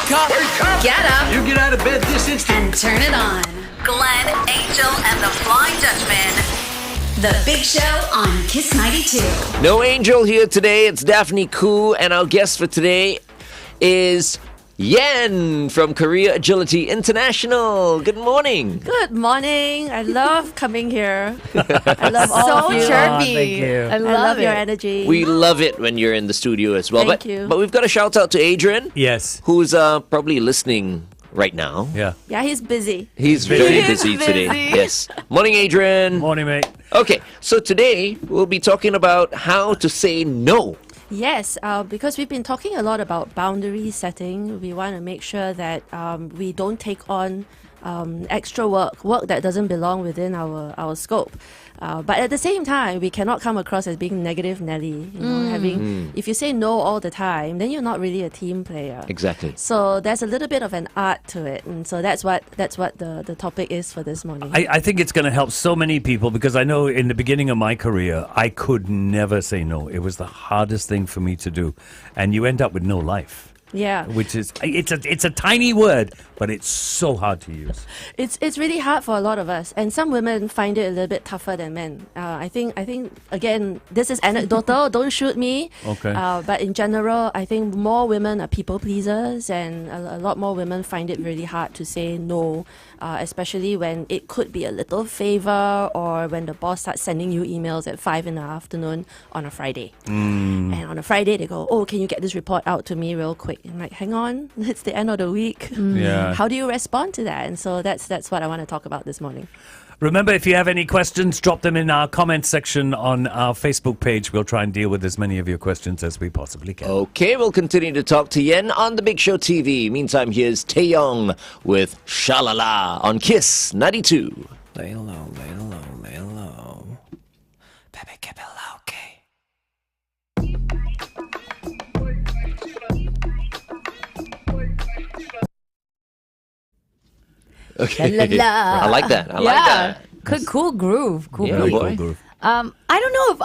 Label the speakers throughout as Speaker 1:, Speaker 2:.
Speaker 1: Wake up! Wake up!
Speaker 2: Get up
Speaker 1: You get out of bed this instant.
Speaker 2: and turn it on.
Speaker 3: Glenn, Angel, and the Flying Dutchman.
Speaker 2: The Big Show on Kiss 92.
Speaker 4: No Angel here today. It's Daphne Koo, and our guest for today is Yen from Korea Agility International. Good morning.
Speaker 5: Good morning. I love coming here. I love all
Speaker 6: So
Speaker 5: of you.
Speaker 6: chirpy.
Speaker 7: thank you.
Speaker 5: I love your energy.
Speaker 4: We love it when you're in the studio as well.
Speaker 5: Thank
Speaker 4: but,
Speaker 5: you.
Speaker 4: but we've got a shout out to Adrian,
Speaker 7: Yes.
Speaker 4: who's probably listening right now.
Speaker 7: Yeah.
Speaker 5: Yeah, he's busy.
Speaker 4: He's very
Speaker 6: He is
Speaker 4: busy today.
Speaker 6: busy.
Speaker 4: Yes. Morning, Adrian.
Speaker 7: Morning, mate.
Speaker 4: Okay, so today we'll be talking about how to say no.
Speaker 5: Yes, because we've been talking a lot about boundary setting. We want to make sure that we don't take on extra work that doesn't belong within our scope. But at the same time, we cannot come across as being negative Nelly. If you say no all the time, then you're not really a team player.
Speaker 4: Exactly.
Speaker 5: So there's a little bit of an art to it, and so that's what the topic is for this morning.
Speaker 7: I think it's going to help so many people because I know in the beginning of my career, I could never say no. It was the hardest thing for me to do. And you end up with no life.
Speaker 5: Yeah.
Speaker 7: Which is, it's a tiny word, but it's so hard to use.
Speaker 5: It's really hard for a lot of us, and some women find it a little bit tougher than men. I think again, this is anecdotal. Don't shoot me.
Speaker 7: Okay.
Speaker 5: But in general, I think more women are people pleasers, and a lot more women find it really hard to say no, especially when it could be a little favor or when the boss starts sending you emails at 5 p.m. on a Friday. And on a Friday, they go, "Oh, can you get this report out to me real quick?" I'm like, "Hang on, it's the end of the week."
Speaker 7: Yeah.
Speaker 5: How do you respond to that? And so that's what I want to talk about this morning.
Speaker 7: Remember, if you have any questions, drop them in our comment section on our Facebook page. We'll try and deal with as many of your questions as we possibly can.
Speaker 4: Okay, we'll continue to talk to Yen on The Big Show TV. Meantime, here's Taeyong with Shalala on Kiss 92.
Speaker 1: Lay low, lay low, lay low. Baby, keep it low, okay?
Speaker 4: Okay.
Speaker 6: La, la, la.
Speaker 4: I like that. I like that.
Speaker 6: Cool groove. Cool
Speaker 4: Yeah,
Speaker 6: groove.
Speaker 4: boy.
Speaker 7: Groove.
Speaker 6: I don't know if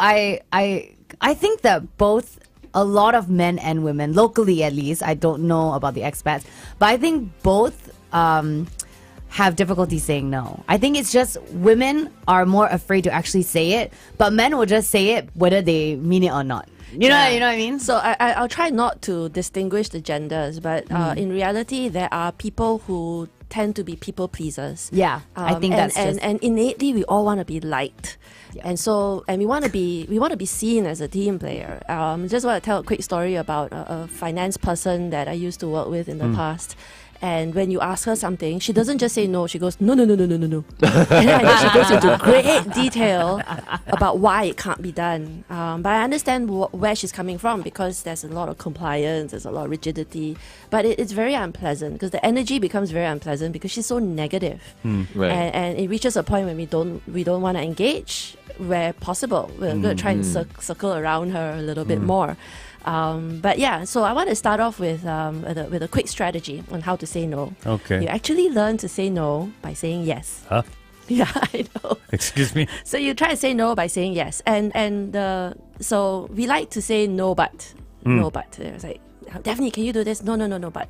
Speaker 6: I think that both a lot of men and women, locally at least, I don't know about the expats, but I think both have difficulty saying no. I think it's just women are more afraid to actually say it, but men will just say it whether they mean it or not. You know what I mean?
Speaker 5: So I'll try not to distinguish the genders, but in reality, there are people who tend to be people pleasers.
Speaker 6: Yeah, I think that's just...
Speaker 5: and innately we all want to be liked. Yeah. And we want to be seen as a team player. Just want to tell a quick story about a finance person that I used to work with in the past. And when you ask her something, she doesn't just say no. She goes, no. And then she goes into great detail about why it can't be done. But I understand where she's coming from, because there's a lot of compliance, there's a lot of rigidity. But it's very unpleasant, because the energy becomes very unpleasant because she's so negative.
Speaker 4: Right.
Speaker 5: And it reaches a point when we don't want to engage where possible. We're going to try and circle around her a little bit more. But yeah, so I want to start off with a quick strategy on how to say no.
Speaker 7: Okay.
Speaker 5: You actually learn to say no by saying yes.
Speaker 7: Huh?
Speaker 5: Yeah, I know.
Speaker 7: Excuse me?
Speaker 5: So you try to say no by saying yes, so we like to say no but. No but. It's like, Daphne, can you do this? No but.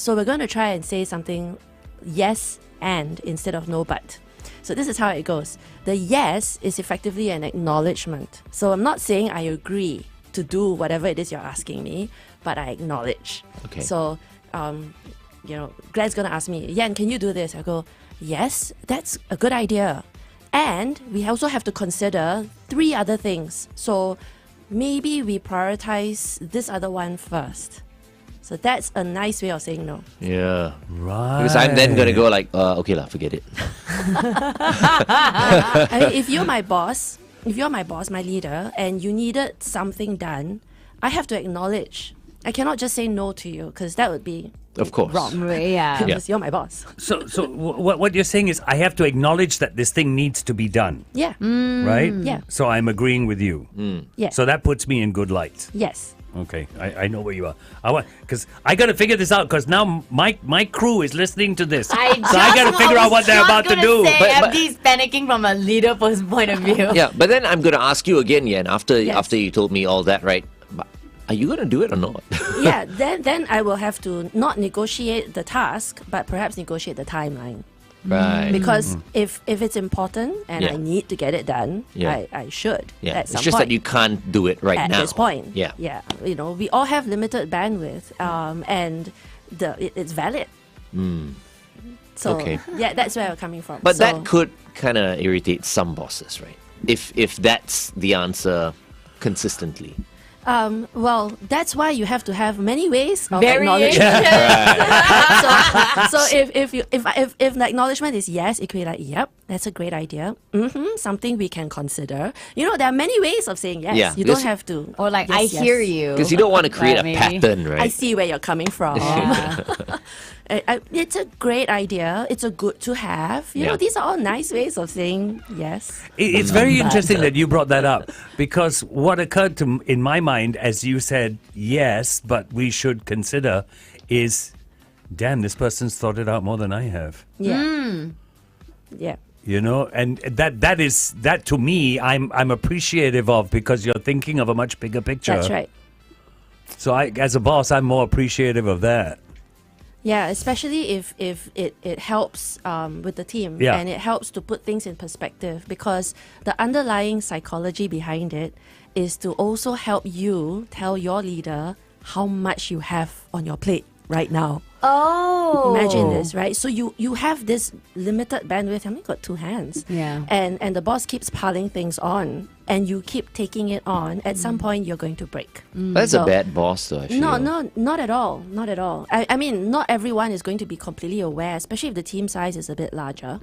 Speaker 5: So we're going to try and say something yes and instead of no but. So this is how it goes. The yes is effectively an acknowledgement. So I'm not saying I agree to do whatever it is you're asking me, but I acknowledge.
Speaker 4: Okay.
Speaker 5: So, Glenn's gonna ask me, Yan, can you do this? I go, yes, that's a good idea. And we also have to consider 3 other things. So maybe we prioritize this other one first. So that's a nice way of saying no.
Speaker 4: Yeah.
Speaker 7: Right.
Speaker 4: Because I'm then going to go like, okay lah, forget it.
Speaker 5: I mean, if you're my boss, my leader, and you needed something done, I have to acknowledge. I cannot just say no to you, because that would be
Speaker 4: Of course.
Speaker 6: Wrong way, yeah.
Speaker 5: because you're my boss.
Speaker 7: So what you're saying is I have to acknowledge that this thing needs to be done,
Speaker 5: Yeah.
Speaker 7: right?
Speaker 5: Yeah.
Speaker 7: So I'm agreeing with you.
Speaker 5: Yeah.
Speaker 7: So that puts me in good light.
Speaker 5: Yes.
Speaker 7: Okay, I know where you are. Because I got to figure this out, because now my crew is listening to this. So I got to figure out what they're about to do.
Speaker 6: But MD's panicking from a leader point of view.
Speaker 4: Yeah, but then I'm going to ask you again, Yen, after you told me all that, right? Are you going to do it or not?
Speaker 5: Yeah, then I will have to not negotiate the task, but perhaps negotiate the timeline.
Speaker 4: Right.
Speaker 5: Because if it's important and
Speaker 4: Yeah.
Speaker 5: I need to get it done,
Speaker 4: Yeah.
Speaker 5: I should
Speaker 4: Yeah.
Speaker 5: at
Speaker 4: It's
Speaker 5: some
Speaker 4: just
Speaker 5: point.
Speaker 4: that you can't do it right
Speaker 5: At
Speaker 4: now.
Speaker 5: this point.
Speaker 4: Yeah.
Speaker 5: Yeah. You know, we all have limited bandwidth, and it's valid. So
Speaker 4: Okay.
Speaker 5: yeah, that's where we're coming from.
Speaker 4: But
Speaker 5: So-
Speaker 4: that could kind of irritate some bosses, right? If that's the answer consistently.
Speaker 5: well, that's why you have to have many ways of
Speaker 6: Variation.
Speaker 5: acknowledgement. so if the acknowledgement is yes, it could be like, yep, that's a great idea. Something we can consider. You know, there are many ways of saying yes.
Speaker 4: Yeah,
Speaker 5: You
Speaker 4: because-
Speaker 5: don't have to.
Speaker 6: Or like,
Speaker 5: yes,
Speaker 6: I
Speaker 5: yes.
Speaker 6: hear you.
Speaker 4: Because you don't want to create a
Speaker 6: Maybe.
Speaker 4: pattern, right?
Speaker 5: I see where you're coming from. It's a great idea. It's a good to have. You know,
Speaker 4: Yeah.
Speaker 5: these are all nice ways of saying yes.
Speaker 7: It's very interesting that you brought that up because what occurred to in my mind as you said yes, but we should consider is, damn, this person's thought it out more than I have.
Speaker 5: Yeah. Yeah.
Speaker 7: You know, and that to me, I'm appreciative of because you're thinking of a much bigger picture.
Speaker 5: That's right.
Speaker 7: So as a boss, I'm more appreciative of that.
Speaker 5: Yeah, especially if it helps with the team,
Speaker 7: Yeah.
Speaker 5: and it helps to put things in perspective, because the underlying psychology behind it is to also help you tell your leader how much you have on your plate right now.
Speaker 6: Oh.
Speaker 5: Imagine this, right? So you have this limited bandwidth. I mean, got two hands.
Speaker 6: Yeah.
Speaker 5: And the boss keeps piling things on, and you keep taking it on. At some point, you're going to break.
Speaker 4: That's a
Speaker 5: So-
Speaker 4: bad boss, though, I feel.
Speaker 5: No, not at all. Not at all. I mean, not everyone is going to be completely aware, especially if the team size is a bit larger.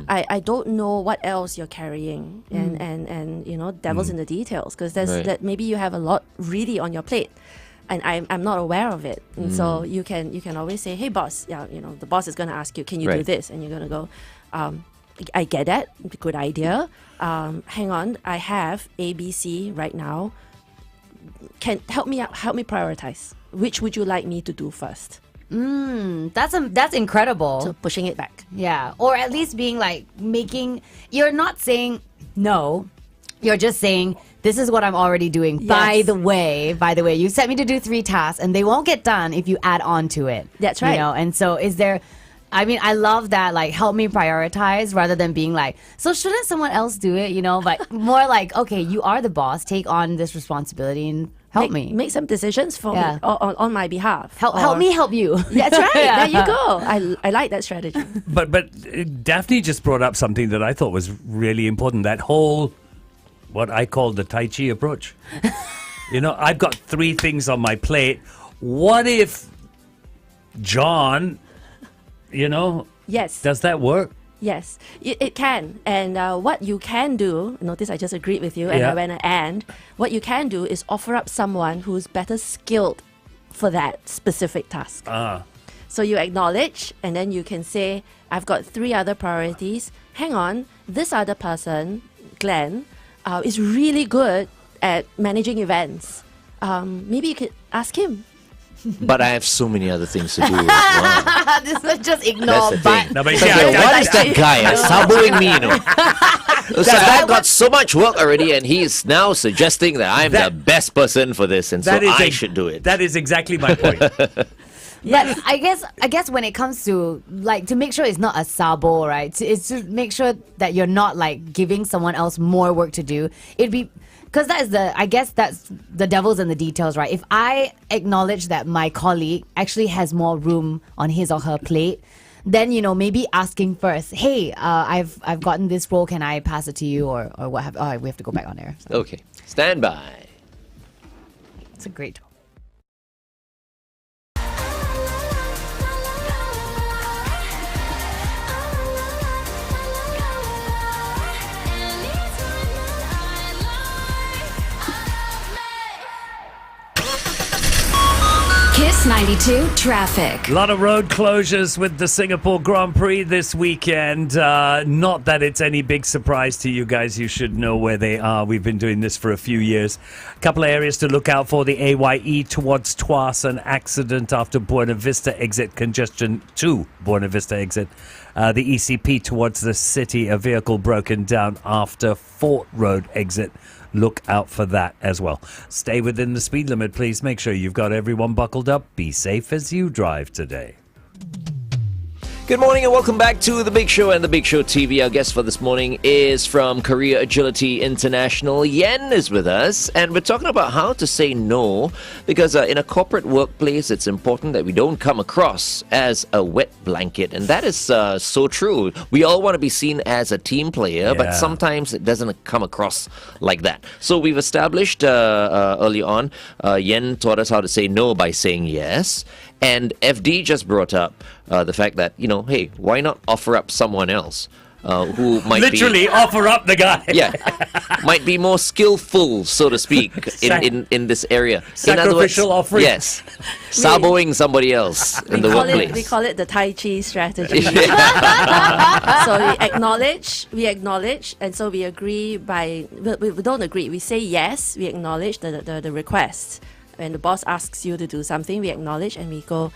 Speaker 5: I don't know what else you're carrying, and you know, devil's in the details, because
Speaker 4: Right.
Speaker 5: that maybe you have a lot really on your plate, and I'm not aware of it. And so you can always say, hey boss, yeah, you know, the boss is going to ask you, can you do
Speaker 4: Right.
Speaker 5: this? And you're going to go, I get that, good idea. Hang on, I have ABC right now. Can help me prioritize. Which would you like me to do first?
Speaker 6: That's incredible.
Speaker 5: So pushing it back.
Speaker 6: Yeah, or at least being like you're not saying no, you're just saying this is what I'm already doing.
Speaker 5: Yes.
Speaker 6: By the way, you set me to do 3 tasks and they won't get done if you add on to it.
Speaker 5: That's right.
Speaker 6: You know, and so is there, I mean, I love that, like, help me prioritize rather than being like, so shouldn't someone else do it, you know, but more like, okay, you are the boss, take on this responsibility and help me.
Speaker 5: Make some decisions for
Speaker 6: Yeah.
Speaker 5: me on my behalf.
Speaker 6: Help
Speaker 5: Or-
Speaker 6: me help you.
Speaker 5: That's right.
Speaker 6: Yeah.
Speaker 5: There you go. I like that strategy.
Speaker 7: But Daphne just brought up something that I thought was really important. That whole, what I call the Tai Chi approach. You know, I've got 3 things on my plate. What if John, you know,
Speaker 5: Yes.
Speaker 7: does that work?
Speaker 5: Yes, it can. And what you can do, notice I just agreed with you, and
Speaker 7: Yeah.
Speaker 5: I went and what you can do is offer up someone who's better skilled for that specific task. So you acknowledge, and then you can say, I've got 3 other priorities. Hang on, this other person, Glenn, is really good at managing events. Maybe you could ask him.
Speaker 4: But I have so many other things to do. Wow.
Speaker 6: This is just
Speaker 4: That's
Speaker 6: ignore,
Speaker 4: the
Speaker 6: but
Speaker 4: thing.
Speaker 7: No, but
Speaker 4: It's
Speaker 7: see,
Speaker 4: like,
Speaker 7: I-
Speaker 4: what is that guy saboing me, you know? It's like, I've got so much work already, and he's now suggesting that I'm the best person for this, and so I should do it.
Speaker 7: That is exactly my point.
Speaker 6: But I guess when it comes to, like, to make sure it's not a sabo, right? It's to make sure that you're not like giving someone else more work to do. It'd be because that's the devil's in the details, right? If I acknowledge that my colleague actually has more room on his or her plate, then, you know, maybe asking first, hey, I've gotten this role, can I pass it to you, or what have? Oh, we have to go back on air. So
Speaker 4: Okay, stand by.
Speaker 6: it's a great.
Speaker 2: Kiss 92 traffic.
Speaker 7: A lot of road closures with the Singapore Grand Prix this weekend. Not that it's any big surprise to you guys. You should know where they are. We've been doing this for a few years. A couple of areas to look out for. The AYE towards Tuas, an accident after Buena Vista exit. Congestion to Buena Vista exit. the ECP towards the city, a vehicle broken down after Fort Road exit. Look out for that as well. Stay within the speed limit, please. Make sure you've got everyone buckled up. Be safe as you drive today.
Speaker 4: Good morning and welcome back to The Big Show and The Big Show TV. Our guest for this morning is from Korea Agility International. Yen is with us, and we're talking about how to say no, because in a corporate workplace, it's important that we don't come across as a wet blanket, and that is so true. We all want to be seen as a team player, but sometimes it doesn't come across like that. So we've established early on, Yen taught us how to say no by saying yes. And FD just brought up the fact that, hey, why not offer up someone else who might
Speaker 7: literally offer up the guy.
Speaker 4: might be more skillful, so to speak, in this area.
Speaker 7: Sacrificial offering.
Speaker 4: Yes, saboing somebody else in the workplace.
Speaker 5: We call it the Tai Chi strategy. So we acknowledge, and so we agree we don't agree. We say yes, we acknowledge the request. When the boss asks you to do something, we acknowledge and we go,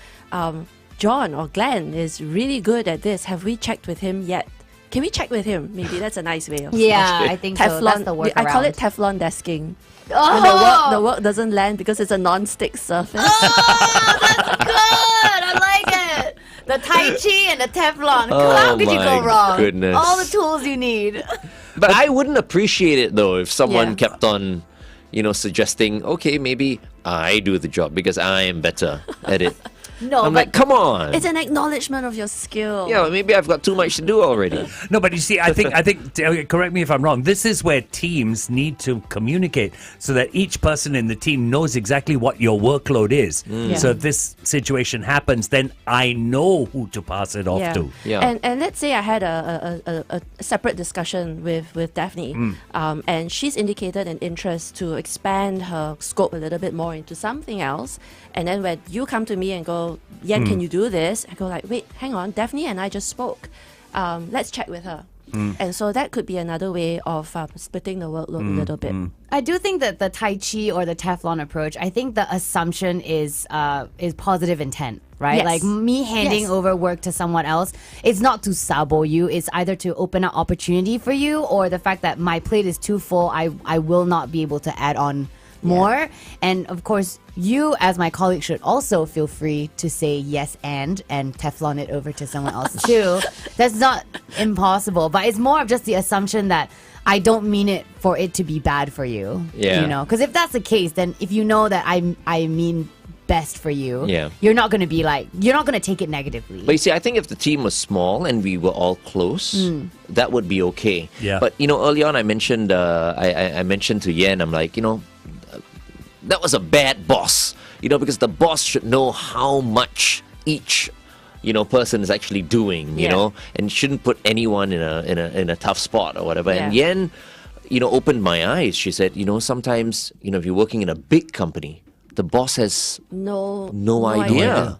Speaker 5: John or Glenn is really good at this. Have we checked with him yet? Can we check with him? Maybe that's a nice way of
Speaker 6: I think so. That's the workaround.
Speaker 5: I call it Teflon desking.
Speaker 6: Oh!
Speaker 5: And the work doesn't land because it's a non-stick surface.
Speaker 6: Oh, that's good. I like it. The Tai Chi and the Teflon. How could you go wrong?
Speaker 4: Goodness.
Speaker 6: All the tools you need.
Speaker 4: But I wouldn't appreciate it though if someone
Speaker 5: Yeah.
Speaker 4: kept on, suggesting, okay, maybe I do the job because I am better at it.
Speaker 6: No,
Speaker 4: I'm
Speaker 6: but
Speaker 4: like, come on.
Speaker 5: It's an acknowledgement of your skill.
Speaker 4: Yeah, maybe I've got too much to do already.
Speaker 7: No, but you see, I think, correct me if I'm wrong, this is where teams need to communicate so that each person in the team knows exactly what your workload is.
Speaker 5: Yeah.
Speaker 7: So if this situation happens, then I know who to pass it off to.
Speaker 4: Yeah.
Speaker 5: And let's say I had a separate discussion with Daphne, and she's indicated an interest to expand her scope a little bit more into something else. And then when you come to me and go, Yen, can you do this? I go like, wait, hang on, Daphne and I just spoke. Let's check with her. And so that could be another way of splitting the workload a little bit.
Speaker 6: I do think that the Tai Chi or the Teflon approach, I think the assumption is positive intent, right?
Speaker 5: Yes.
Speaker 6: Like me handing
Speaker 5: Yes.
Speaker 6: over work to someone else, it's not to sabo you, it's either to open up opportunity for you or the fact that my plate is too full, I will not be able to add on more. And of course, you as my colleague should also feel free to say yes and Teflon it over to someone else too. That's not impossible, but it's more of just the assumption that I don't mean it for it to be bad for you.
Speaker 4: Yeah.
Speaker 6: Because if that's the case, then if you know that I mean best for you,
Speaker 4: Yeah.
Speaker 6: you're not going to be like, you're not going to take it negatively.
Speaker 4: But you see, I think if the team was small and we were all close, that would be okay.
Speaker 7: Yeah.
Speaker 4: But, early on I mentioned, I mentioned to Yen, I'm like, that was a bad boss, because the boss should know how much each, person is actually doing, and shouldn't put anyone in a tough spot or whatever. And Yen, opened my eyes. She said, sometimes, if you're working in a big company, the boss has
Speaker 5: No
Speaker 4: idea.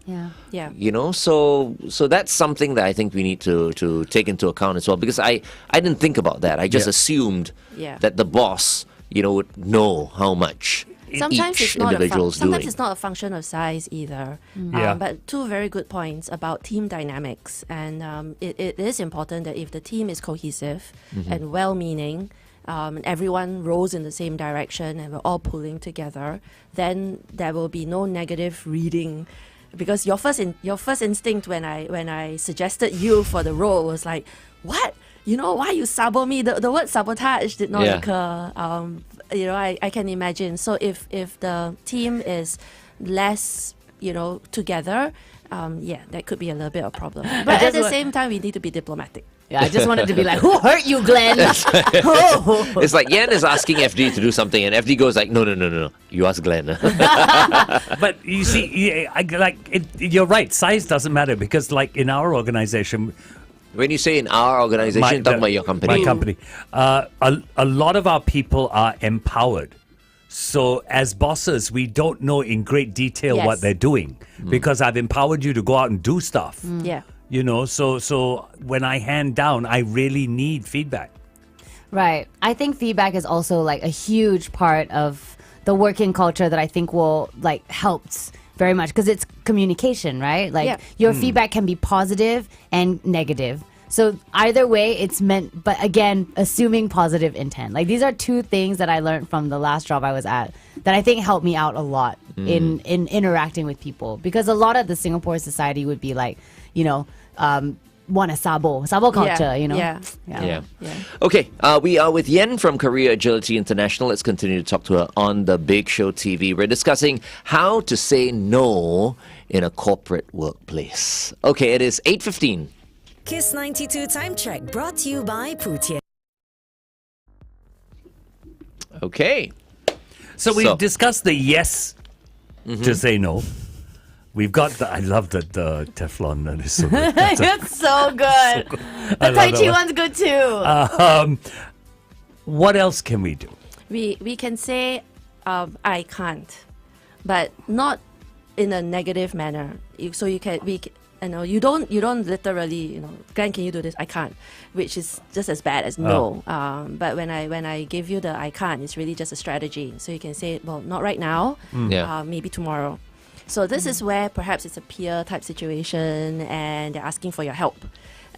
Speaker 5: Yeah.
Speaker 4: So that's something that I think we need to take into account as well, because I didn't think about that. I just assumed that the boss, would know how much
Speaker 5: Sometimes
Speaker 4: each
Speaker 5: it's not
Speaker 4: individual's
Speaker 5: sometimes
Speaker 4: doing.
Speaker 5: it's not a function of size either.
Speaker 7: Yeah.
Speaker 5: But two very good points about team dynamics, and it is important that if the team is cohesive and well-meaning, and everyone rows in the same direction, and we're all pulling together, then there will be no negative reading. Because your first instinct when I suggested you for the role was like, what? Why you sabo me? The word sabotage did not occur. I can imagine. So if the team is less, together, that could be a little bit of a problem. But at the same time, we need to be diplomatic.
Speaker 6: Yeah, I just wanted to be like, who hurt you, Glenn?
Speaker 4: It's like Yen is asking FD to do something, and FD goes like, no, you ask Glenn.
Speaker 7: But you see, you're right. Size doesn't matter because, like in our organization,
Speaker 4: When you say in our organization, you're talking about your company.
Speaker 7: my company, a lot of our people are empowered. So as bosses, we don't know in great detail
Speaker 5: Yes.
Speaker 7: what they're doing because I've empowered you to go out and do stuff.
Speaker 5: Yeah.
Speaker 7: So when I hand down, I really need feedback.
Speaker 6: Right. I think feedback is also like a huge part of the working culture that I think will helps very much because it's communication, right? Like
Speaker 5: Yeah.
Speaker 6: your feedback can be positive and negative. So either way, it's meant, but again, assuming positive intent. Like these are two things that I learned from the last job I was at that I think helped me out a lot in interacting with people. Because a lot of the Singapore society would be like, want a sabo culture,
Speaker 5: Yeah.
Speaker 4: Okay, we are with Yen from Career Agility International. Let's continue to talk to her on the Big Show TV. We're discussing how to say no in a corporate workplace. Okay, it is 8:15.
Speaker 8: Kiss 92 Time Check brought to you by Putian.
Speaker 4: Okay.
Speaker 7: So we've discussed the yes to say no. We've got the, I love that the Teflon, that is so good.
Speaker 6: It's so good.
Speaker 7: I
Speaker 6: The
Speaker 7: love
Speaker 6: Tai
Speaker 7: that
Speaker 6: Chi
Speaker 7: one.
Speaker 6: one's good too.
Speaker 7: What else can we do?
Speaker 5: We can say I can't, but not in a negative manner. You don't literally, Glenn, can you do this? I can't, which is just as bad as no. But when I give you the I can't, it's really just a strategy. So you can say, well, not right now,
Speaker 4: Yeah.
Speaker 5: maybe tomorrow. So this is where perhaps it's a peer type situation and they're asking for your help.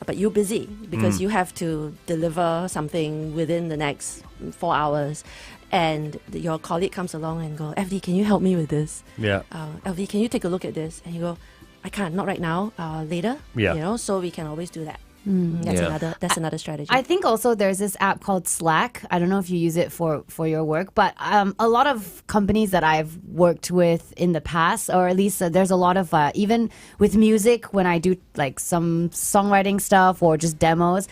Speaker 5: But you're busy because you have to deliver something within the next 4 hours. And your colleague comes along and go, FD, can you help me with this?
Speaker 7: Yeah.
Speaker 5: LV, can you take a look at this? And you go, I can't, not right now, later.
Speaker 7: Yeah.
Speaker 5: So we can always do that.
Speaker 4: Yeah.
Speaker 5: That's another strategy.
Speaker 6: I think also there's this app called Slack. I don't know if you use it for your work, but a lot of companies that I've worked with in the past, or at least there's a lot of, even with music, when I do like some songwriting stuff or just demos,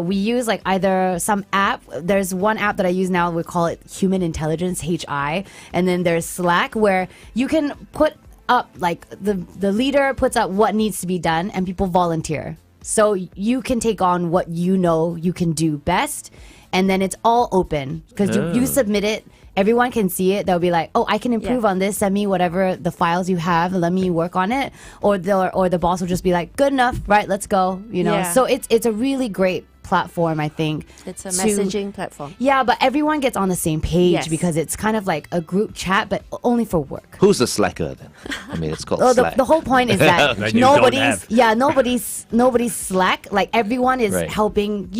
Speaker 6: we use like either some app. There's one app that I use now, we call it Human Intelligence, HI. And then there's Slack where you can put up, like the leader puts up what needs to be done and people volunteer. So you can take on what you know you can do best, and then it's all open because you submit it. Everyone can see it. They'll be like, "Oh, I can improve on this. Send me whatever the files you have. Let me work on it." Or the boss will just be like, "Good enough, right? Let's go."
Speaker 5: Yeah.
Speaker 6: So it's a really great platform, I think.
Speaker 5: it's a
Speaker 6: to-
Speaker 5: messaging platform.
Speaker 6: Yeah, but everyone gets on the same page
Speaker 5: Yes.
Speaker 6: because it's kind of like a group chat, but only for work.
Speaker 4: Who's the slacker then? I mean, it's called
Speaker 6: Oh,
Speaker 4: Slack.
Speaker 6: the whole point is that
Speaker 7: That you don't
Speaker 6: nobody's slack. Like everyone is
Speaker 4: Right.
Speaker 6: helping.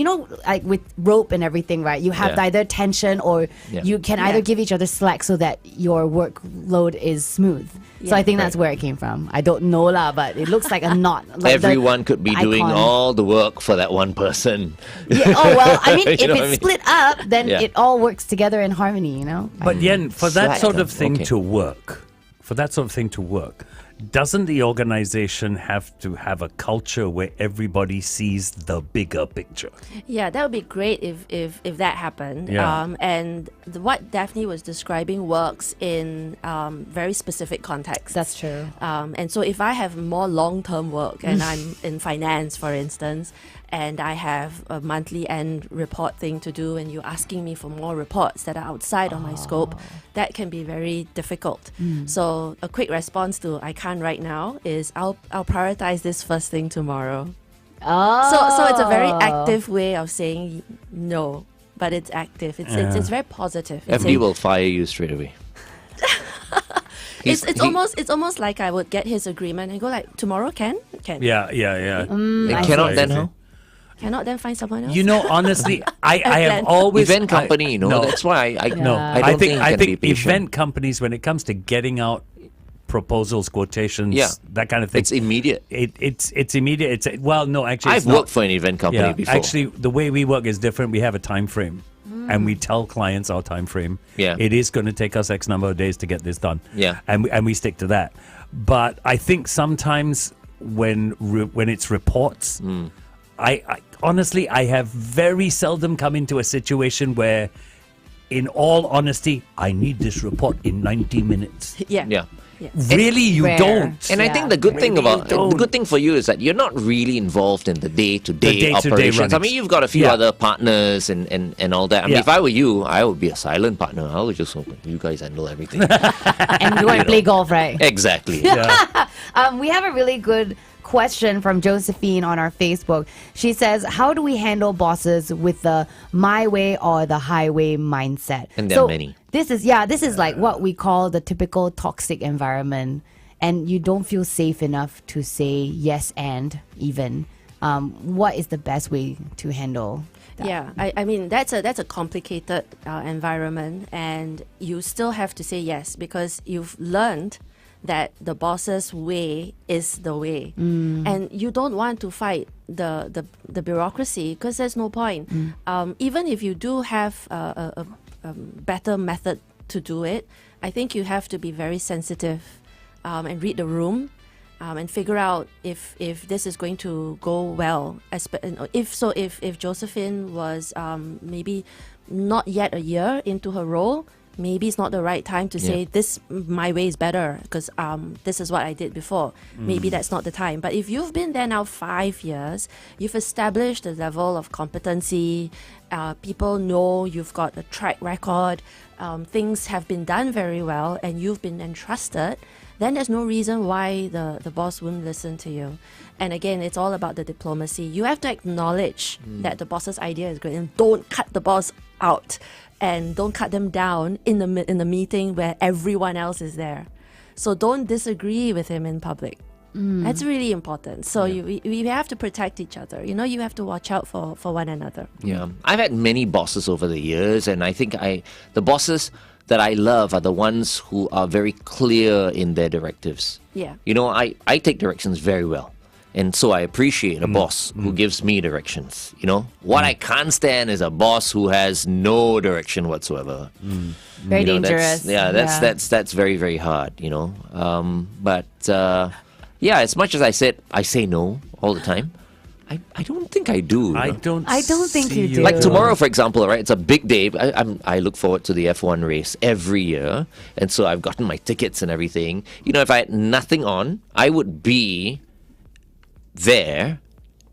Speaker 6: Like with rope and everything, right? You have
Speaker 4: Yeah.
Speaker 6: either tension or
Speaker 4: Yeah.
Speaker 6: you can either give each other slack so that your workload is smooth. So I think that's where it came from. I don't know lah, but it looks like a knot. Like the
Speaker 4: Everyone could be doing
Speaker 6: icon.
Speaker 4: all the work for that one person.
Speaker 6: Yeah. Oh well, I mean,
Speaker 4: You
Speaker 6: if
Speaker 4: know
Speaker 6: it's
Speaker 4: what I mean?
Speaker 6: split up, then
Speaker 4: Yeah.
Speaker 6: it all works together in harmony.
Speaker 7: But Yen, for that
Speaker 4: Slack
Speaker 7: sort of
Speaker 4: them.
Speaker 7: thing
Speaker 4: Okay.
Speaker 7: to work, doesn't the organization have to have a culture where everybody sees the bigger picture?
Speaker 5: Yeah, that would be great if that happened.
Speaker 7: Yeah.
Speaker 5: And what Daphne was describing works in very specific contexts.
Speaker 6: That's true.
Speaker 5: And so if I have more long-term work and I'm in finance, for instance, and I have a monthly end report thing to do and you're asking me for more reports that are outside of my scope, that can be very difficult. So a quick response to I can't right now is I'll prioritize this first thing tomorrow.
Speaker 6: Oh,
Speaker 5: So it's a very active way of saying no, but it's active. It's very positive. It's
Speaker 4: FD
Speaker 5: saying-
Speaker 4: will fire you straight away.
Speaker 5: it's almost like I would get his agreement and go like tomorrow can
Speaker 7: Yeah.
Speaker 4: It
Speaker 6: I
Speaker 4: cannot
Speaker 7: see.
Speaker 4: then, how?
Speaker 5: cannot then find someone else.
Speaker 7: Honestly, I have always
Speaker 4: Event company,
Speaker 7: no.
Speaker 4: that's why I
Speaker 7: No,
Speaker 4: I don't think,
Speaker 7: I
Speaker 4: it can
Speaker 7: think
Speaker 4: be patient.
Speaker 7: event companies, when it comes to getting out proposals, quotations,
Speaker 4: Yeah.
Speaker 7: that kind of thing,
Speaker 4: It's immediate.
Speaker 7: it's immediate. Actually,
Speaker 4: I've
Speaker 7: it's not.
Speaker 4: worked for an event company before.
Speaker 7: Actually, the way we work is different. We have a time frame, and we tell clients our time frame.
Speaker 4: Yeah.
Speaker 7: It is going to take us X number of days to get this done.
Speaker 4: Yeah.
Speaker 7: and we stick to that. But I think sometimes when it's reports, I honestly I have very seldom come into a situation where, in all honesty, I need this report in 90 minutes.
Speaker 4: yeah.
Speaker 7: Really, you
Speaker 6: Rare.
Speaker 7: don't.
Speaker 4: And I think the good thing
Speaker 7: Maybe
Speaker 4: about
Speaker 7: you
Speaker 4: the
Speaker 7: don't.
Speaker 4: good thing for you is that you're not really involved in the day-to-day
Speaker 7: The day-to-day
Speaker 4: operations. I
Speaker 7: runnings.
Speaker 4: mean, you've got a few
Speaker 7: Yeah.
Speaker 4: other partners and all that. I mean,
Speaker 7: Yeah.
Speaker 4: if I were you, I would be a silent partner. I would just hope you guys handle everything.
Speaker 6: and you want to play golf, right?
Speaker 4: Exactly.
Speaker 7: Yeah.
Speaker 6: We have a really good question from Josephine on our Facebook. She says, how do we handle bosses with the my way or the highway mindset?
Speaker 4: And there are many.
Speaker 6: This is like what we call the typical toxic environment, and you don't feel safe enough to say yes and even. what is the best way to handle that?
Speaker 5: Yeah, I mean that's a complicated environment, and you still have to say yes because you've learned that the boss's way is the way, and you don't want to fight the bureaucracy because there's no point. Even if you do have a better method to do it, I think you have to be very sensitive and read the room. And figure out if this is going to go well. If Josephine was maybe not yet a year into her role, maybe it's not the right time to say this my way is better because this is what I did before. Maybe that's not the time. But if you've been there now 5 years, you've established a level of competency. People know you've got a track record. Things have been done very well, and you've been entrusted. Then there's no reason why the boss wouldn't listen to you. And again, it's all about the diplomacy. You have to acknowledge that the boss's idea is great, and don't cut the boss out, and don't cut them down in the meeting where everyone else is there. So don't disagree with him in public. That's really important. So we have to protect each other. You have to watch out for one another.
Speaker 4: Yeah, I've had many bosses over the years, and I think the bosses that I love are the ones who are very clear in their directives.
Speaker 5: Yeah.
Speaker 4: I take directions very well. And so I appreciate a boss who gives me directions. What I can't stand is a boss who has no direction whatsoever.
Speaker 6: Very dangerous.
Speaker 4: That's very, very hard, as much as I say no all the time, I don't think I do.
Speaker 7: I don't
Speaker 6: think
Speaker 7: see
Speaker 6: you do.
Speaker 4: Like tomorrow, for example, right? It's a big day. I look forward to the F1 race every year. And so I've gotten my tickets and everything. If I had nothing on, I would be there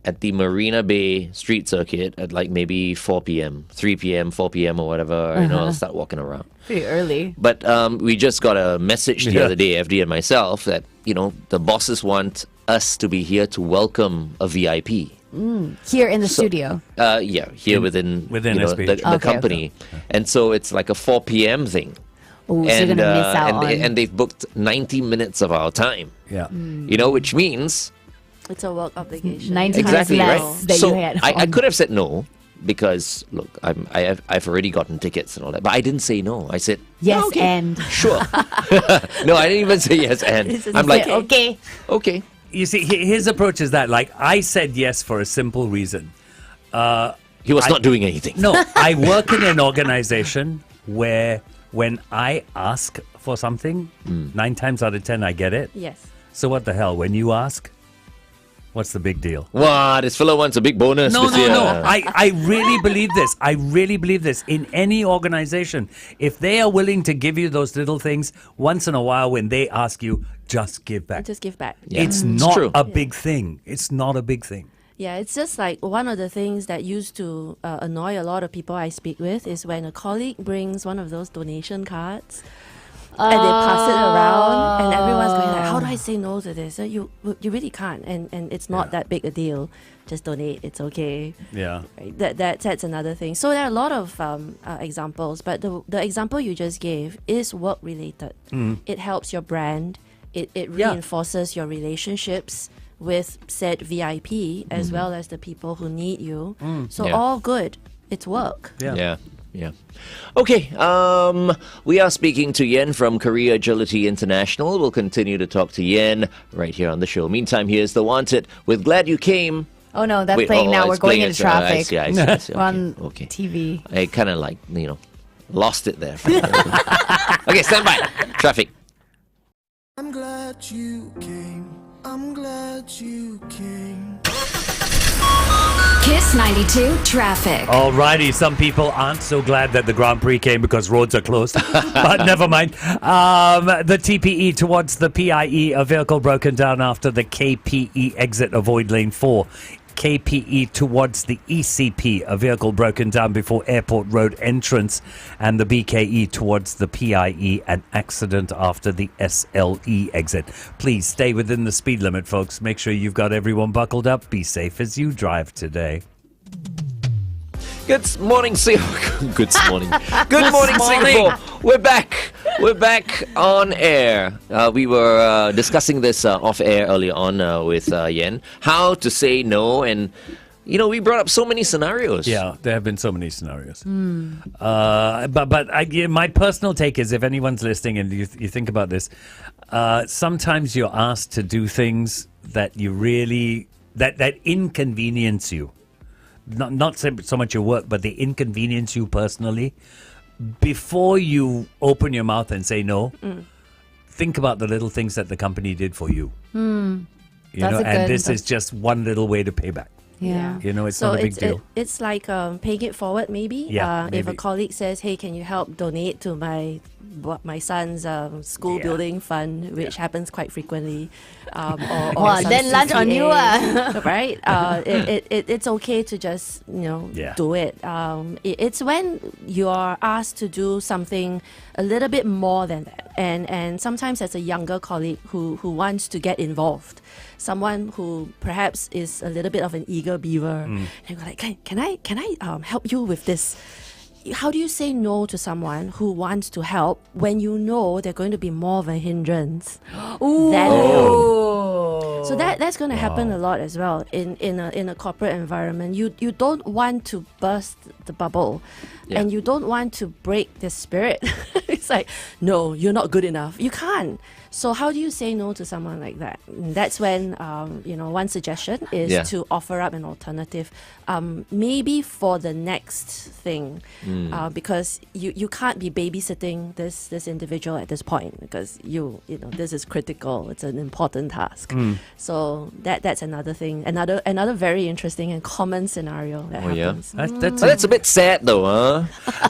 Speaker 4: at the Marina Bay street circuit at like maybe 4 p.m., 3 p.m., 4 p.m. or whatever. I'll start walking around.
Speaker 6: Pretty early.
Speaker 4: But we just got a message the other day, FD and myself, that, the bosses want us to be here to welcome a VIP.
Speaker 6: Here in the studio.
Speaker 4: Here within
Speaker 7: SB.
Speaker 4: the company. Okay. And so it's like a 4 p.m. thing.
Speaker 6: Oh, so you're going to miss out on...
Speaker 4: And they've booked 90 minutes of our time.
Speaker 7: Yeah.
Speaker 4: Which means...
Speaker 5: It's a work obligation.
Speaker 6: 90
Speaker 4: exactly,
Speaker 6: minutes
Speaker 4: right?
Speaker 6: less that
Speaker 4: so
Speaker 6: you had.
Speaker 4: I could have said no because, look, I've already gotten tickets and all that. But I didn't say no. I said,
Speaker 6: yes,
Speaker 4: okay,
Speaker 6: and.
Speaker 4: Sure. No, I didn't even say yes, and. I'm like,
Speaker 6: okay.
Speaker 4: Okay.
Speaker 7: You see, his approach is that, like, I said yes for a simple reason.
Speaker 4: He was not doing anything.
Speaker 7: No, I work in an organization where when I ask for something, 9 times out of 10 I get it.
Speaker 5: Yes.
Speaker 7: So what the hell? When you ask, what's the big deal?
Speaker 4: Wow, this fellow wants a big bonus this year.
Speaker 7: No. I really believe this. I really believe this. In any organization, if they are willing to give you those little things, once in a while when they ask you, just give back.
Speaker 5: Just give back.
Speaker 4: Yeah.
Speaker 7: It's not a big thing. It's not a big thing.
Speaker 5: Yeah, it's just like one of the things that used to annoy a lot of people I speak with is when a colleague brings one of those donation cards and they pass it around and everyone's going like, how do I say no to this? You really can't, and it's not that big a deal. Just donate, it's okay.
Speaker 7: Yeah.
Speaker 5: Right? That's another thing. So there are a lot of examples, but the example you just gave is work related. It helps your brand. It reinforces your relationships with said VIP as well as the people who need you. So all good. It's work.
Speaker 4: Yeah. Okay, we are speaking to Yen from Korea Agility International. We'll continue to talk to Yen right here on the show. Meantime, here's The Wanted with Glad You Came.
Speaker 6: Oh no, that's playing now. We're going into traffic.
Speaker 4: I see.
Speaker 6: We're on TV.
Speaker 4: I kind of lost it there. Okay, stand by. Traffic.
Speaker 1: I'm glad you came. I'm glad you came.
Speaker 2: Kiss 92 traffic.
Speaker 7: Alrighty, some people aren't so glad that the Grand Prix came because roads are closed. But never mind. The TPE towards the PIE, a vehicle broken down after the KPE exit, avoid lane 4. KPE towards the ECP, a vehicle broken down before Airport Road entrance, and the BKE towards the PIE, an accident after the SLE exit. Please stay within the speed limit, folks. Make sure you've got everyone buckled up. Be safe as you drive today.
Speaker 4: Good morning, Singapore. Good morning, Singapore. We're back We're back on air. We were discussing this off air earlier on with Yen. How to say no, and we brought up so many scenarios.
Speaker 7: Yeah, there have been so many scenarios. But my personal take is, if anyone's listening and you think about this, sometimes you're asked to do things that you really that inconvenience you. Not so much your work, but they inconvenience you personally. Before you open your mouth and say no, think about the little things that the company did for you. And this is just one little way to pay back.
Speaker 6: Yeah.
Speaker 7: It's not a big deal.
Speaker 5: It's like paying it forward, maybe.
Speaker 7: Yeah,
Speaker 5: If a
Speaker 7: maybe.
Speaker 5: colleague says, "Hey, can you help donate to my son's school building fund," which happens quite frequently, or
Speaker 6: Well,
Speaker 5: some
Speaker 6: then lunch on you,
Speaker 5: CCA, right? It's okay to just do it. It's when you are asked to do something a little bit more than that, and sometimes as a younger colleague who wants to get involved, someone who perhaps is a little bit of an eager beaver, and you're like, can I help you with this? How do you say no to someone who wants to help when you know they're going to be more of a hindrance than help? So that's going to happen a lot as well in a corporate environment. You don't want to burst the bubble, and you don't want to break the spirit. It's like, no, you're not good enough. You can't. So how do you say no to someone like that? And that's when one suggestion is to offer up an alternative, maybe for the next thing, because you can't be babysitting this individual at this point, because this is critical. It's an important task. So that's another thing, another very interesting and common scenario that happens.
Speaker 4: That's a bit sad though, huh?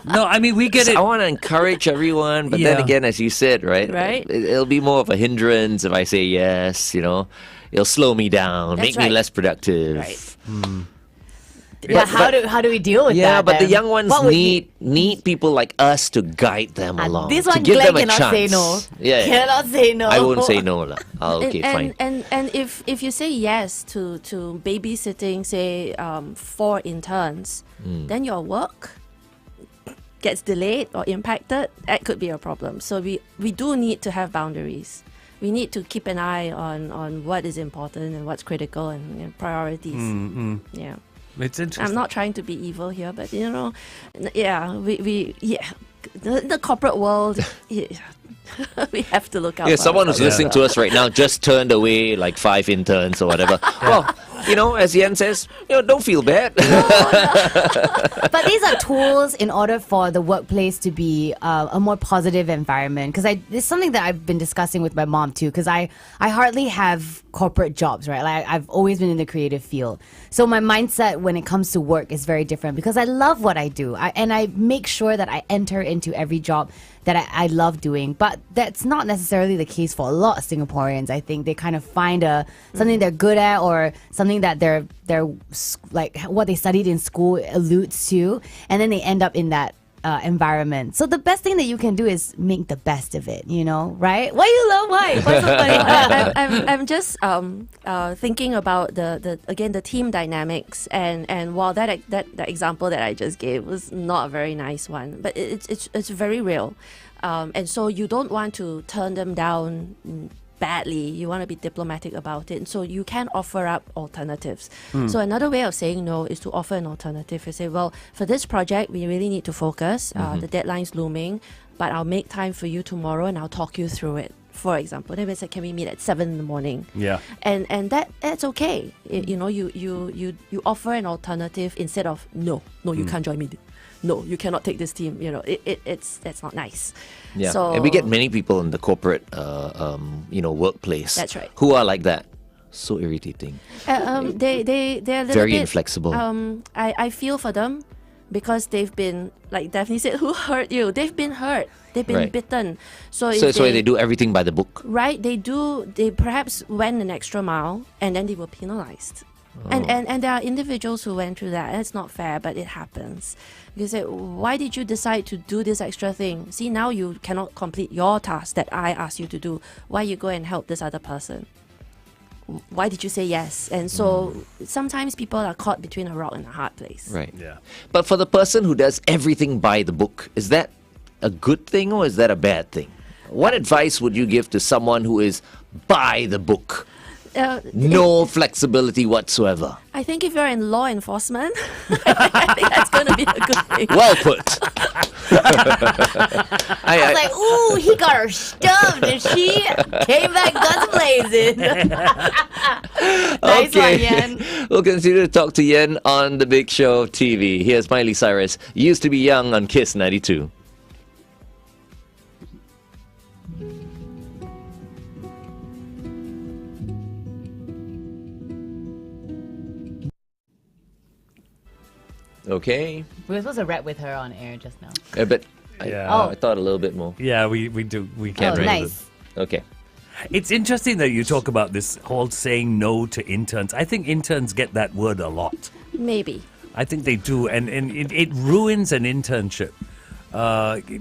Speaker 7: No, I mean, we get it.
Speaker 4: I want to encourage everyone, but then again, as you said, right? It'll be more of a hindrance if I say yes. It'll slow me down,
Speaker 5: That's
Speaker 4: make me
Speaker 5: right.
Speaker 4: less productive.
Speaker 5: Right.
Speaker 6: But how do we deal with that?
Speaker 4: Yeah, but the
Speaker 6: then?
Speaker 4: young ones
Speaker 6: What would you-
Speaker 4: need people like us to guide them along.
Speaker 6: This
Speaker 4: to
Speaker 6: one,
Speaker 4: give
Speaker 6: Glenn
Speaker 4: them a
Speaker 6: cannot
Speaker 4: chance.
Speaker 6: say no.
Speaker 4: Yeah,
Speaker 6: Cannot say no.
Speaker 4: I won't say no lah. Okay, fine.
Speaker 5: And if you say yes to babysitting, say 4 interns, then your work gets delayed or impacted. That could be a problem. So we do need to have boundaries. We need to keep an eye on what is important and what's critical and priorities. Yeah.
Speaker 7: It's interesting.
Speaker 5: I'm not trying to be evil here, but the corporate world, we have to look out.
Speaker 4: Yeah,
Speaker 5: for
Speaker 4: someone who's
Speaker 5: ourselves.
Speaker 4: listening to us right now just turned away like 5 interns or whatever. Well, as Yen says, don't feel bad.
Speaker 6: But these are tools in order for the workplace to be a more positive environment. Because it's something that I've been discussing with my mom too. Because I hardly have corporate jobs, right? Like I've always been in the creative field. So my mindset when it comes to work is very different because I love what I do. And I make sure that I enter into every job that I love doing. But that's not necessarily the case for a lot of Singaporeans. I think they kind of find something they're good at or something that they're like what they studied in school alludes to, and then they end up in that environment. So the best thing that you can do is make the best of it, right? Why you love Mike? What's so funny?
Speaker 5: I'm just thinking about the team dynamics, and while that example that I just gave was not a very nice one, but it's very real, and so you don't want to turn them down badly. You want to be diplomatic about it, and so you can offer up alternatives. So another way of saying no is to offer an alternative. You say, well, for this project we really need to focus, the deadline's looming, but I'll make time for you tomorrow and I'll talk you through it, for example. Then we say, can we meet at 7 in the morning?
Speaker 7: Yeah.
Speaker 5: And that's okay. You offer an alternative instead of no, you can't join me. No, you cannot take this team. That's not nice.
Speaker 4: Yeah,
Speaker 5: So,
Speaker 4: and we get many people in the corporate, workplace.
Speaker 5: That's right.
Speaker 4: Who are like that. So irritating.
Speaker 5: they're a little
Speaker 4: Very
Speaker 5: bit,
Speaker 4: inflexible.
Speaker 5: I feel for them because they've been, like Daphne said, who hurt you? They've been hurt. They've been
Speaker 4: Right.
Speaker 5: bitten. So
Speaker 4: So
Speaker 5: if
Speaker 4: they do everything by the book.
Speaker 5: Right, they perhaps went an extra mile and then they were penalized. And there are individuals who went through that, and it's not fair, but it happens. You say, why did you decide to do this extra thing? See, now you cannot complete your task that I asked you to do. Why you go and help this other person? Why did you say yes? And so sometimes people are caught between a rock and a hard place.
Speaker 4: Right.
Speaker 7: Yeah.
Speaker 4: But for the person who does everything by the book, is that a good thing or is that a bad thing? What advice would you give to someone who is by the book? No flexibility whatsoever.
Speaker 5: I think if you're in law enforcement, I think that's going to be a good thing.
Speaker 4: Well put.
Speaker 6: I was like, ooh, he got her stumped, and she came back guns blazing. Nice one, Yen.
Speaker 4: We'll continue to talk to Yen on The Big Show TV. Here's Miley Cyrus, Used to Be Young on Kiss 92. Okay.
Speaker 6: We were supposed to rap with her on air just now.
Speaker 4: But
Speaker 7: Yeah.
Speaker 4: I thought a little bit more.
Speaker 7: Yeah, we do. We
Speaker 6: Oh,
Speaker 7: can.
Speaker 6: nice.
Speaker 4: Okay.
Speaker 7: It's interesting that you talk about this whole saying no to interns. I think interns get that word a lot.
Speaker 5: Maybe.
Speaker 7: I think they do, and it ruins an internship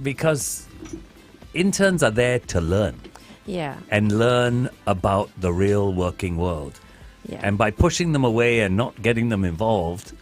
Speaker 7: because interns are there to learn
Speaker 5: Yeah.
Speaker 7: and learn about the real working world.
Speaker 5: Yeah.
Speaker 7: And by pushing them away and not getting them involved,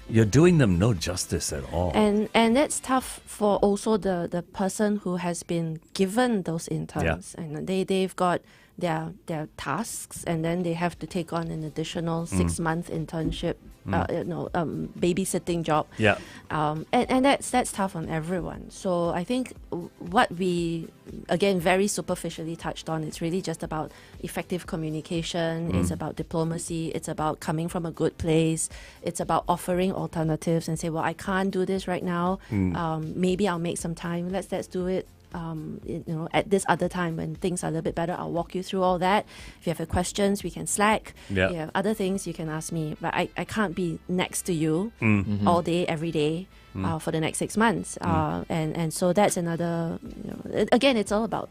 Speaker 7: you're doing them no justice at all.
Speaker 5: And that's tough for also the person who has been given those interns, and they've got their tasks, and then they have to take on an additional 6-month internship, babysitting job.
Speaker 7: Yeah.
Speaker 5: And that's tough on everyone. So I think what we again very superficially touched on, it's really just about effective communication. It's about diplomacy. It's about coming from a good place. It's about offering alternatives and say, well, I can't do this right now. Maybe I'll make some time. Let's do it. At this other time when things are a little bit better, I'll walk you through all that. If you have questions, we can Slack.
Speaker 7: Yeah.
Speaker 5: If you have other things, you can ask me. But I can't be next to you all day, every day for the next 6 months. And so that's another, again, it's all about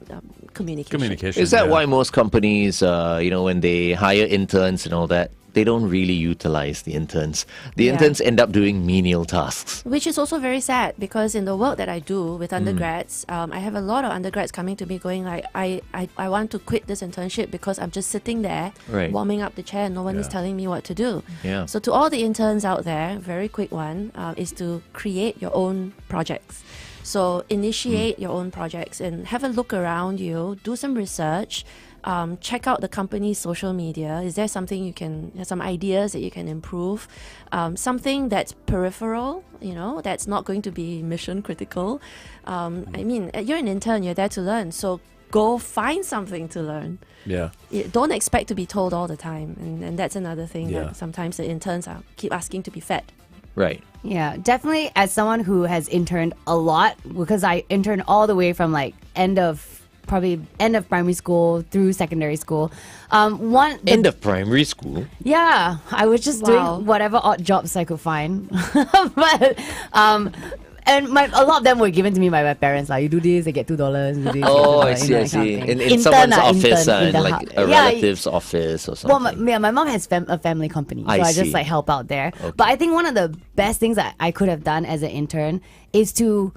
Speaker 5: communication.
Speaker 4: Is that
Speaker 7: yeah.
Speaker 4: why most companies, when they hire interns and all that, they don't really utilize the interns? The
Speaker 5: Yeah.
Speaker 4: interns end up doing menial tasks.
Speaker 5: Which is also very sad because in the work that I do with undergrads, I have a lot of undergrads coming to me going like, I want to quit this internship because I'm just sitting there
Speaker 4: Right.
Speaker 5: warming up the chair and no one is telling me what to do.
Speaker 4: Yeah.
Speaker 5: So to all the interns out there, very quick one is to create your own projects. So initiate your own projects and have a look around you, do some research. Check out the company's social media. Is there something some ideas that you can improve? Something that's peripheral, that's not going to be mission critical. I mean, you're an intern, you're there to learn. So go find something to learn.
Speaker 7: Yeah.
Speaker 5: Don't expect to be told all the time. And that's another thing
Speaker 7: Yeah.
Speaker 5: that sometimes the interns keep asking to be fed.
Speaker 4: Right.
Speaker 6: Yeah, definitely. As someone who has interned a lot, because I interned all the way from like end of primary school through secondary school.
Speaker 4: End of primary school.
Speaker 6: Yeah, I was just
Speaker 5: Wow.
Speaker 6: doing whatever odd jobs I could find. But and a lot of them were given to me by my parents. Like, you do this, they get $2. You do this,
Speaker 4: Oh, I
Speaker 6: you
Speaker 4: see,
Speaker 6: know,
Speaker 4: I
Speaker 6: that kind
Speaker 4: see.
Speaker 6: of thing.
Speaker 4: In someone's office,
Speaker 6: in the
Speaker 4: like
Speaker 6: hub.
Speaker 4: a
Speaker 6: Yeah,
Speaker 4: relative's office or
Speaker 6: well,
Speaker 4: something.
Speaker 6: my mom has a family company, so
Speaker 4: I
Speaker 6: I just
Speaker 4: see.
Speaker 6: like help out there. But I think one of the best things that I could have done as an intern is to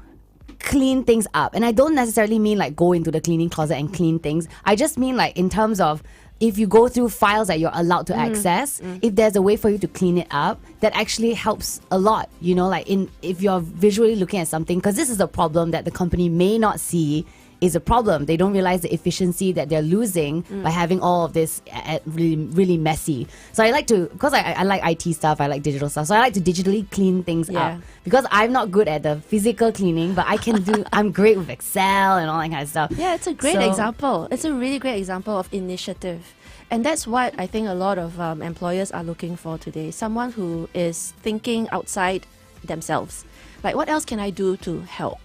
Speaker 6: clean things up. And I don't necessarily mean like go into the cleaning closet and clean things. I just mean like in terms of if you go through files that you're allowed to access, if there's a way for you to clean it up, that actually helps a lot. Like if you're visually looking at something, because this is a problem that the company may not see is a problem. They don't realize the efficiency that they're losing by having all of this really, really messy. So I like to, because I like IT stuff, I like digital stuff, so I like to digitally clean things
Speaker 5: Yeah.
Speaker 6: up. Because I'm not good at the physical cleaning, but I'm great with Excel and all that kind of stuff.
Speaker 5: Yeah, it's a great
Speaker 6: So-
Speaker 5: example. It's a really great example of initiative. And that's what I think a lot of employers are looking for today. Someone who is thinking outside themselves. Like, what else can I do to help?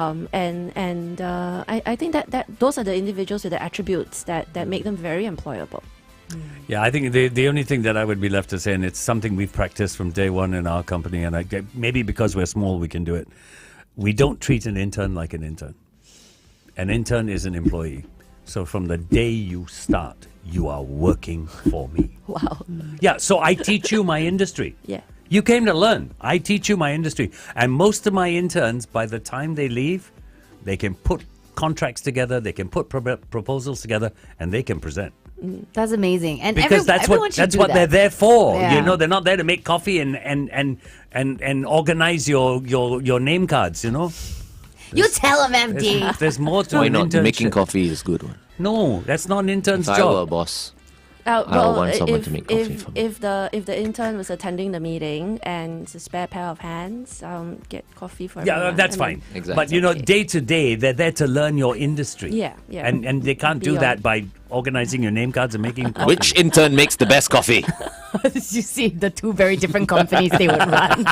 Speaker 5: I think that those are the individuals with the attributes that make them very employable.
Speaker 7: Yeah, I think the only thing that I would be left to say, and it's something we've practiced from day one in our company, and maybe because we're small, we can do it. We don't treat an intern like an intern. An intern is an employee. So from the day you start, you are working for me.
Speaker 5: Wow.
Speaker 7: Yeah, so I teach you my industry.
Speaker 5: Yeah.
Speaker 7: You came to learn. I teach you my industry. And most of my interns, by the time they leave, they can put contracts together, they can put proposals together, and they can present.
Speaker 6: That's amazing. And
Speaker 7: Because
Speaker 6: everyone should
Speaker 7: that's
Speaker 6: do
Speaker 7: what
Speaker 6: that.
Speaker 7: they're there for.
Speaker 6: Yeah.
Speaker 7: They're not there to make coffee and organize your name cards,
Speaker 6: You tell him, MD.
Speaker 7: There's more to
Speaker 4: Why
Speaker 7: an
Speaker 4: not?
Speaker 7: internship.
Speaker 4: Making coffee is a good one.
Speaker 7: No, that's not an intern's
Speaker 4: If I were a
Speaker 7: job.
Speaker 4: boss,
Speaker 5: Well,
Speaker 4: want someone to make coffee for me.
Speaker 5: if the intern was attending the meeting and it's a spare pair of hands, get coffee for
Speaker 7: Yeah,
Speaker 5: everyone.
Speaker 7: that's
Speaker 5: I mean,
Speaker 7: fine.
Speaker 4: Exactly.
Speaker 7: But you know,
Speaker 5: Okay.
Speaker 7: day to day, they're there to learn your industry.
Speaker 5: Yeah, yeah.
Speaker 7: And they can't do
Speaker 5: Beyond.
Speaker 7: that by organizing your name cards and making coffee.
Speaker 4: which intern makes the best coffee?
Speaker 6: You see the two very different companies they would run.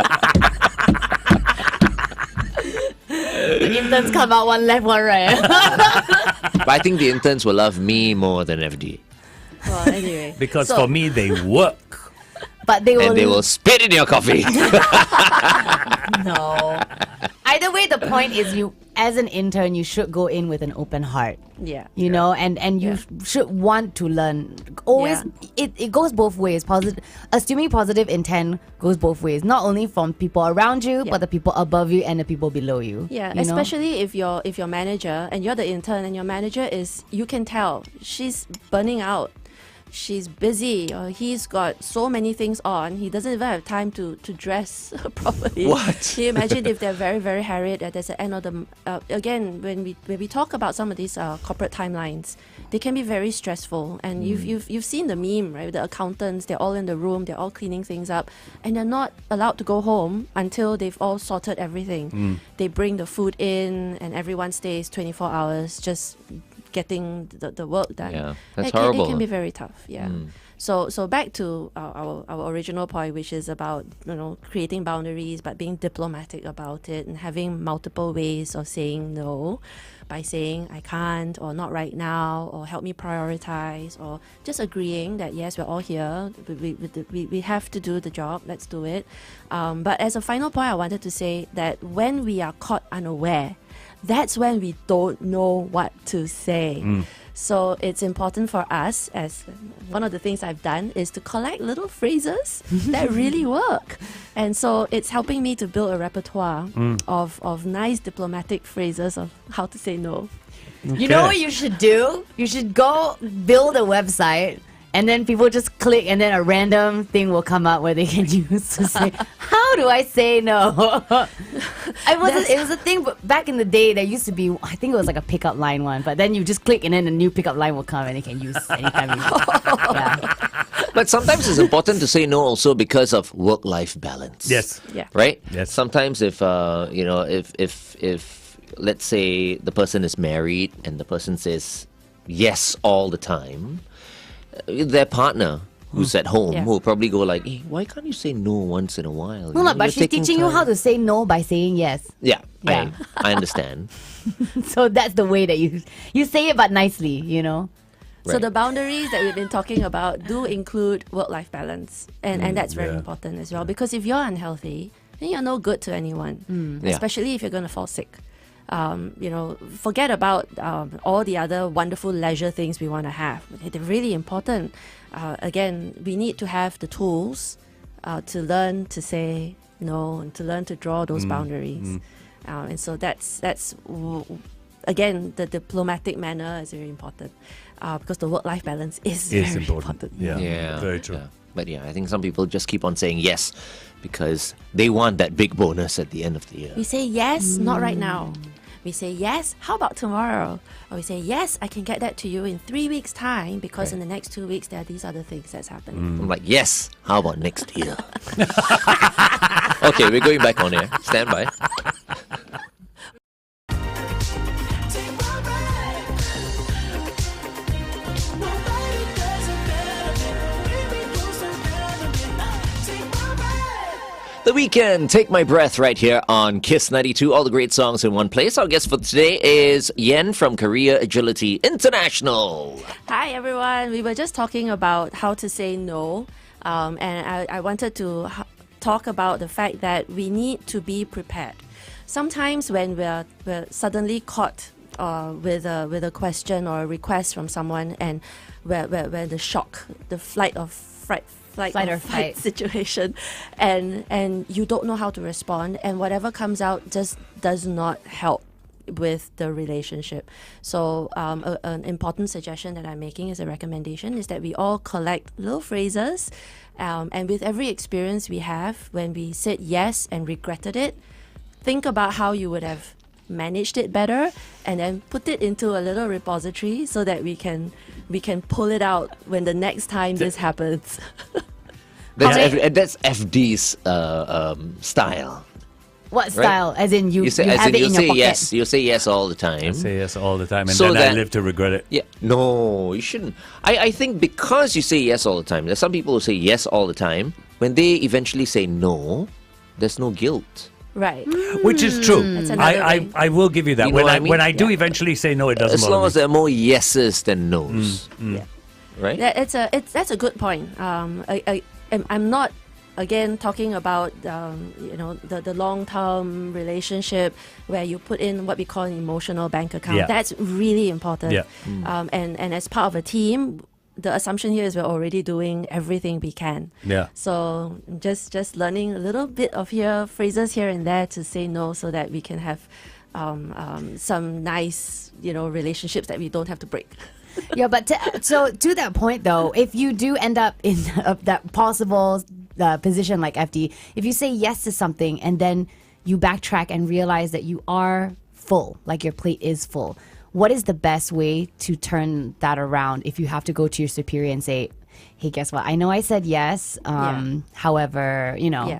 Speaker 6: The interns come out one left, one right.
Speaker 4: But I think the interns will love me more than FD.
Speaker 5: Well, anyway.
Speaker 7: Because
Speaker 5: So-
Speaker 7: for me, they work.
Speaker 6: But they will.
Speaker 4: And they will spit in your coffee.
Speaker 6: No. Either way, the point is you, as an intern, you should go in with an open heart.
Speaker 5: Yeah.
Speaker 6: You know, and you should want to learn. Always, it goes both ways. Assuming positive intent goes both ways. Not only from people around you,
Speaker 5: Yeah.
Speaker 6: but the people above you and the people below you.
Speaker 5: Yeah,
Speaker 6: you know?
Speaker 5: especially if your manager and you're the intern and your manager is, you can tell she's burning out. She's busy, or he's got so many things on, he doesn't even have time to dress properly.
Speaker 4: What?
Speaker 5: Can you imagine if they're very, very harried at the end of the... again, when we talk about some of these corporate timelines, they can be very stressful. And you've seen the meme, right? The accountants, they're all in the room, they're all cleaning things up, and they're not allowed to go home until they've all sorted everything. They bring the food in, and everyone stays 24 hours just getting the work done.
Speaker 4: Yeah, that's
Speaker 5: It can
Speaker 4: horrible.
Speaker 5: be very tough. Yeah. So back to our original point, which is about creating boundaries, but being diplomatic about it and having multiple ways of saying no, by saying I can't, or not right now, or help me prioritize, or just agreeing that yes, we're all here, we have to do the job, let's do it. But as a final point, I wanted to say that when we are caught unaware, that's when we don't know what to say. So it's important for us, as one of the things I've done is to collect little phrases that really work. And so it's helping me to build a repertoire of nice diplomatic phrases of how to say no.
Speaker 6: You know what you should do? You should go build a website, and then people just click, and then a random thing will come up where they can use to say, how do I say no? It was a thing, but back in the day, there used to be, I think it was like a pickup line one, but then you just click, and then a new pickup line will come, and you can use anytime you want. Yeah.
Speaker 4: But sometimes it's important to say no also because of work-life balance.
Speaker 7: Yes.
Speaker 5: Yeah.
Speaker 4: Right?
Speaker 7: Yes.
Speaker 4: Sometimes if if let's say the person is married and the person says yes all the time, their partner who's at home
Speaker 5: Yeah.
Speaker 4: will probably go like, hey, why can't you say no once in a while?
Speaker 6: No, no, but she's teaching you how to say no by saying yes.
Speaker 4: Yeah,
Speaker 6: Yeah.
Speaker 4: I understand.
Speaker 6: So that's the way that you say it, but nicely, you know.
Speaker 5: So
Speaker 4: Right.
Speaker 5: the boundaries that we've been talking about do include work-life balance, and that's very
Speaker 7: yeah.
Speaker 5: important as well. Because if you're unhealthy, then you're no good to anyone,
Speaker 4: Yeah.
Speaker 5: especially if you're going to fall sick. Forget about all the other wonderful leisure things we want to have. They're really important. Again, we need to have the tools to learn to say no and to learn to draw those boundaries. And so again, the diplomatic manner is very important because the work-life balance is
Speaker 7: It's
Speaker 5: very
Speaker 7: important. Yeah.
Speaker 4: Yeah.
Speaker 7: Very true.
Speaker 4: Yeah. But yeah, I think some people just keep on saying yes because they want that big bonus at the end of the year.
Speaker 5: We say yes, not right now. We say yes, how about tomorrow? Or we say yes, I can get that to you in 3 weeks' time because in the next 2 weeks there are these other things that's happening.
Speaker 4: I'm like, yes, how about next year? Okay, we're going back on air. Stand by. The Weekend, Take My Breath right here on Kiss 92. All the great songs in one place. Our guest for today is Yen from Korea Agility International.
Speaker 5: Hi everyone, we were just talking about how to say no, and I wanted to talk about the fact that we need to be prepared. Sometimes when we're suddenly caught with a question or a request from someone, and where the shock, the flight or fight situation, and you don't know how to respond, and whatever comes out just does not help with the relationship. So an important suggestion that I'm making as a recommendation is that we all collect little phrases, and with every experience we have, when we said yes and regretted it, think about how you would have managed it better, and then put it into a little repository so that we can pull it out when the next time this happens.
Speaker 4: That's FD's style.
Speaker 6: What style? As in you
Speaker 4: say,
Speaker 6: have it in your pocket.
Speaker 4: Yes. You say yes all the time.
Speaker 7: Say yes all the time, and
Speaker 4: So
Speaker 7: then I
Speaker 4: that-
Speaker 7: live to regret it.
Speaker 4: Yeah. No, you shouldn't. I think because you say yes all the time, there's some people who say yes all the time. When they eventually say no, there's no guilt.
Speaker 5: Right.
Speaker 7: Which is true.
Speaker 5: That's another
Speaker 7: I
Speaker 5: thing.
Speaker 7: will give you that.
Speaker 4: You know
Speaker 7: when
Speaker 4: what
Speaker 7: I
Speaker 4: I mean?
Speaker 7: when I do eventually say no, it doesn't
Speaker 4: As
Speaker 7: bother
Speaker 4: long
Speaker 7: me.
Speaker 4: as there are more yeses than nos.
Speaker 5: Yeah.
Speaker 4: Right?
Speaker 5: That's a good point. I'm not again talking about the long term relationship where you put in what we call an emotional bank account.
Speaker 7: Yeah.
Speaker 5: That's really important.
Speaker 7: Yeah.
Speaker 5: And as part of a team, the assumption here is we're already doing everything we can.
Speaker 7: Yeah.
Speaker 5: So just learning a little bit of phrases here and there to say no, so that we can have some nice relationships that we don't have to break.
Speaker 6: Yeah, but to that point though, if you do end up in that possible position like FD, if you say yes to something and then you backtrack and realize that you are full, like your plate is full, what is the best way to turn that around if you have to go to your superior and say, hey, guess what? I know I said yes. However,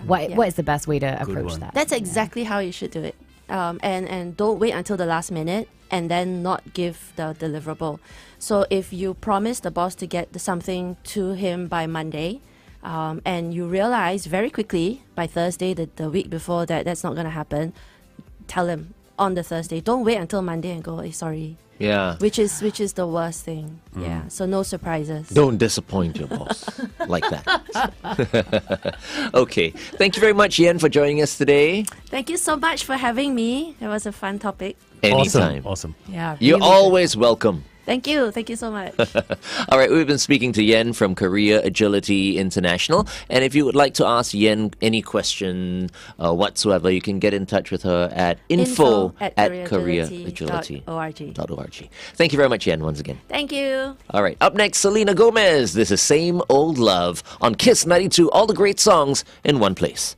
Speaker 6: what is the best way to approach
Speaker 7: one.
Speaker 6: that?
Speaker 5: That's exactly how you should do it. And don't wait until the last minute and then not give the deliverable. So if you promise the boss to get something to him by Monday, and you realize very quickly by Thursday, the week before, that's not going to happen, tell him on the Thursday. Don't wait until Monday and go, hey, sorry.
Speaker 4: Yeah.
Speaker 5: Which is the worst thing. Yeah. So no surprises.
Speaker 4: Don't disappoint your boss like that. Okay. Thank you very much, Yen, for joining us today.
Speaker 5: Thank you so much for having me. It was a fun topic.
Speaker 4: Anytime.
Speaker 7: Awesome.
Speaker 5: Yeah.
Speaker 4: You're
Speaker 5: really good.
Speaker 4: always welcome.
Speaker 5: Thank you. Thank you so much.
Speaker 4: All right, we've been speaking to Yen from Korea Agility International. And if you would like to ask Yen any question whatsoever, you can get in touch with her at info at koreaagility.org. Thank you very much, Yen, once again.
Speaker 5: Thank you.
Speaker 4: All right, up next, Selena Gomez. This is Same Old Love on Kiss 92, all the great songs in one place.